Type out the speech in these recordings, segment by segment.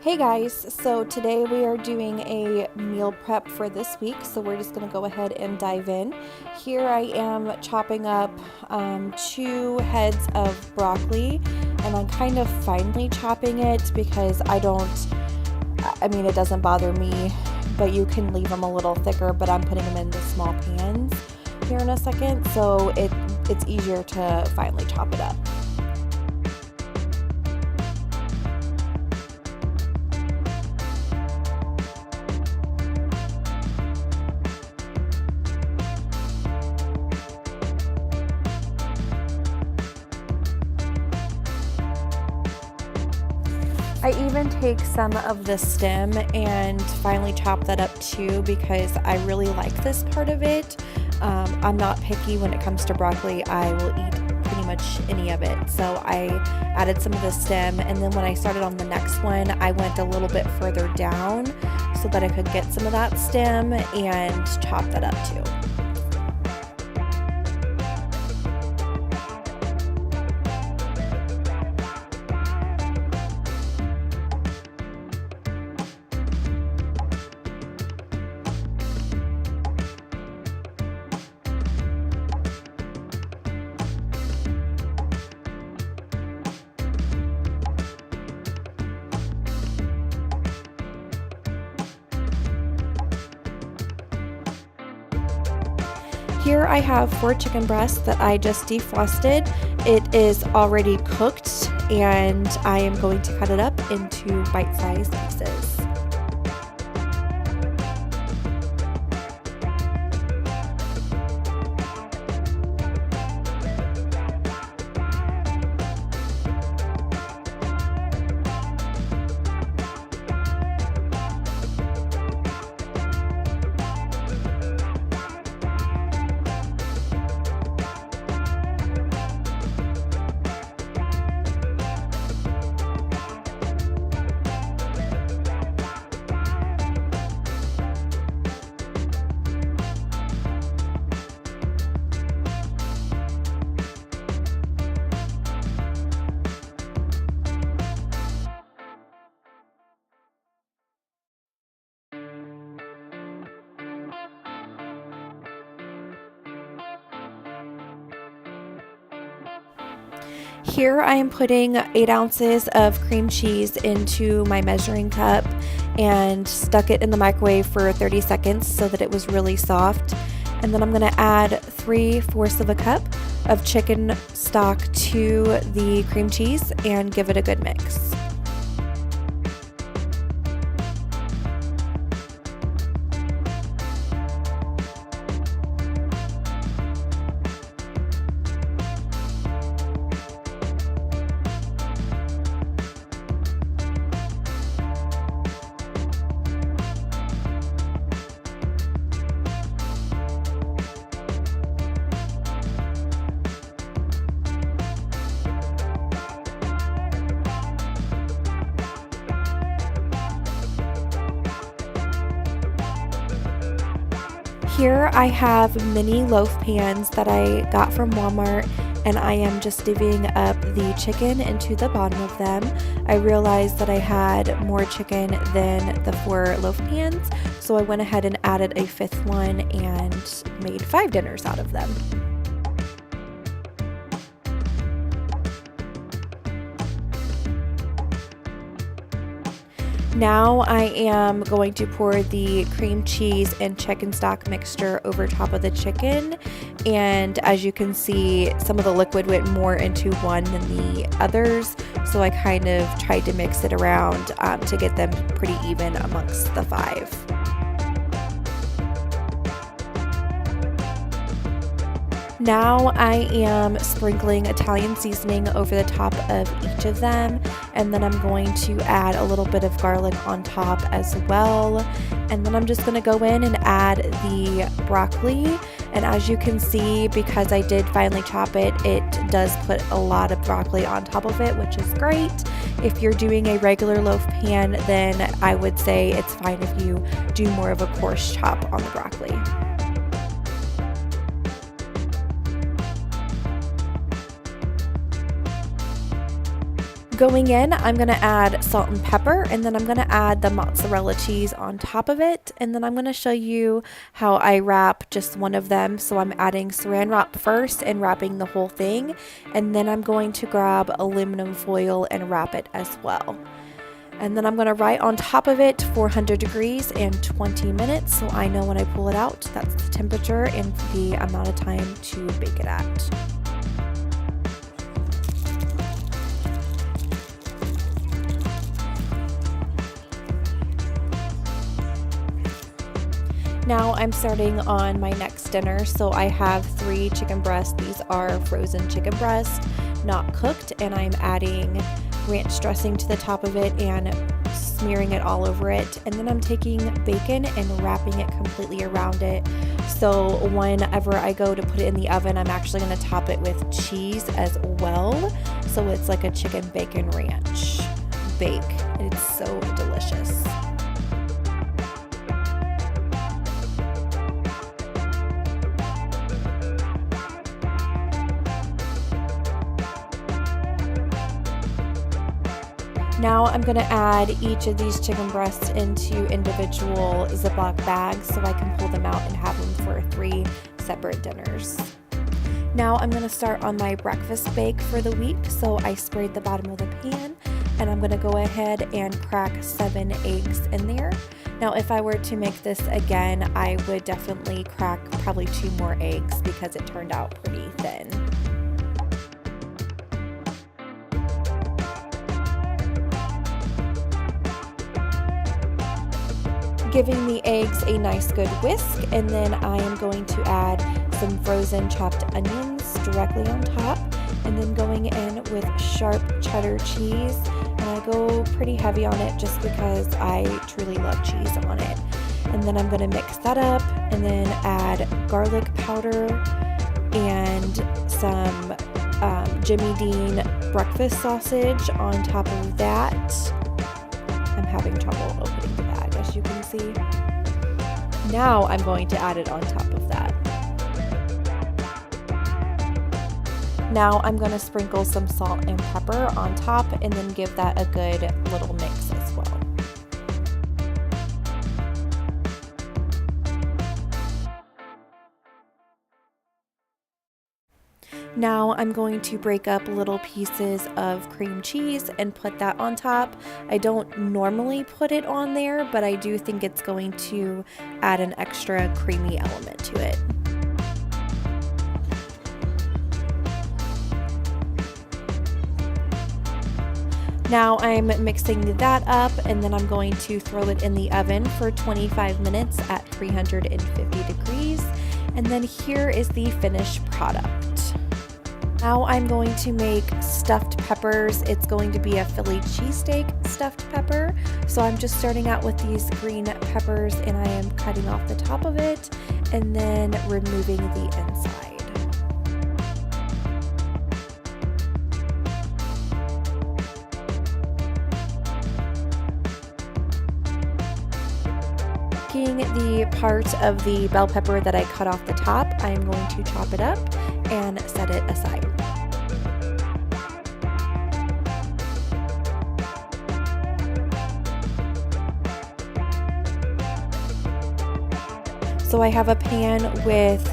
Hey guys, so today we are doing a meal prep for this week, so we're just going to go ahead and dive in. Here I am chopping up 2 heads of broccoli, and I'm kind of finely chopping it because it doesn't bother me, but you can leave them a little thicker, but I'm putting them into small pans here in a second, so it's easier to finely chop it up. I even take some of the stem and finally chop that up too because I really like this part of it. I'm not picky when it comes to broccoli. I will eat pretty much any of it. So I added some of the stem, and then when I started on the next one, I went a little bit further down so that I could get some of that stem and chop that up too. Here I have 4 chicken breasts that I just defrosted. It is already cooked, and I am going to cut it up into bite-sized pieces. Here I am putting 8 ounces of cream cheese into my measuring cup and stuck it in the microwave for 30 seconds so that it was really soft. And then I'm going to add 3/4 of a cup of chicken stock to the cream cheese and give it a good mix. Here I have mini loaf pans that I got from Walmart, and I am just divvying up the chicken into the bottom of them. I realized that I had more chicken than the 4 loaf pans, so I went ahead and added a 5th one and made 5 dinners out of them. Now I am going to pour the cream cheese and chicken stock mixture over top of the chicken, and as you can see, some of the liquid went more into one than the others, so I kind of tried to mix it around to get them pretty even amongst the 5. Now I am sprinkling Italian seasoning over the top of each of them, and then I'm going to add a little bit of garlic on top as well. And then I'm just going to go in and add the broccoli, and as you can see, because I did finely chop it, it does put a lot of broccoli on top of it, which is great. If you're doing a regular loaf pan, then I would say it's fine if you do more of a coarse chop on the broccoli. Going in, I'm going to add salt and pepper, and then I'm going to add the mozzarella cheese on top of it, and then I'm going to show you how I wrap just one of them. So I'm adding saran wrap first and wrapping the whole thing, and then I'm going to grab aluminum foil and wrap it as well. And then I'm going to write on top of it 400 degrees and 20 minutes, so I know when I pull it out, that's the temperature and the amount of time to bake it at. Now I'm starting on my next dinner, so I have 3 chicken breasts. These are frozen chicken breasts, not cooked, and I'm adding ranch dressing to the top of it and smearing it all over it. And then I'm taking bacon and wrapping it completely around it. So whenever I go to put it in the oven, I'm actually going to top it with cheese as well. So it's like a chicken bacon ranch bake, and it's so delicious. Now I'm going to add each of these chicken breasts into individual Ziploc bags so I can pull them out and have them for 3 separate dinners. Now I'm going to start on my breakfast bake for the week. So I sprayed the bottom of the pan, and I'm going to go ahead and crack 7 eggs in there. Now if I were to make this again, I would definitely crack probably 2 more eggs because it turned out pretty thin. Giving the eggs a nice good whisk, and then I am going to add some frozen chopped onions directly on top, and then going in with sharp cheddar cheese, and I go pretty heavy on it just because I truly love cheese on it. And then I'm going to mix that up and then add garlic powder and some Jimmy Dean breakfast sausage on top of that. I'm having trouble opening the bag, as you can see. Now I'm going to add it on top of that. Now I'm going to sprinkle some salt and pepper on top and then give that a good little mix as well. Now I'm going to break up little pieces of cream cheese and put that on top. I don't normally put it on there, but I do think it's going to add an extra creamy element to it. Now I'm mixing that up, and then I'm going to throw it in the oven for 25 minutes at 350 degrees. And then here is the finished product. Now I'm going to make stuffed peppers. It's going to be a Philly cheesesteak stuffed pepper. So I'm just starting out with these green peppers, and I am cutting off the top of it and then removing the inside. Taking the part of the bell pepper that I cut off the top, I am going to chop it up and set it aside. So I have a pan with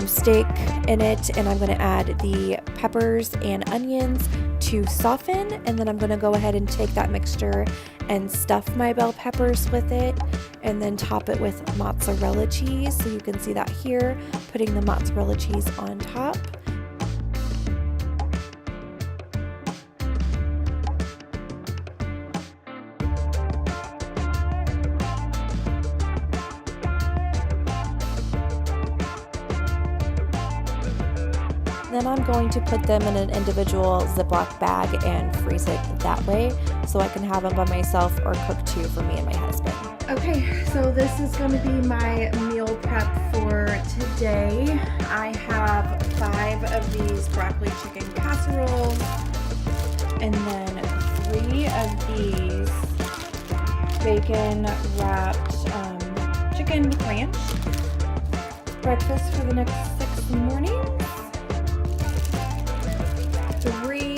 steak in it, and I'm going to add the peppers and onions to soften, and then I'm going to go ahead and take that mixture and stuff my bell peppers with it, and then top it with mozzarella cheese. So you can see that here, putting the mozzarella cheese on top. Then I'm going to put them in an individual Ziploc bag and freeze it that way so I can have them by myself or cook 2 for me and my husband. Okay, so this is going to be my meal prep for today. I have 5 of these broccoli chicken casseroles, and then 3 of these bacon wrapped chicken ranch. Breakfast for the next 6 mornings. 3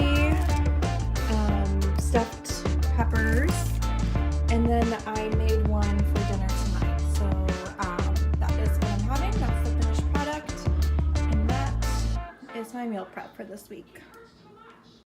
And then I made one for dinner tonight. So that is what I'm having. That's the finished product. And that is my meal prep for this week.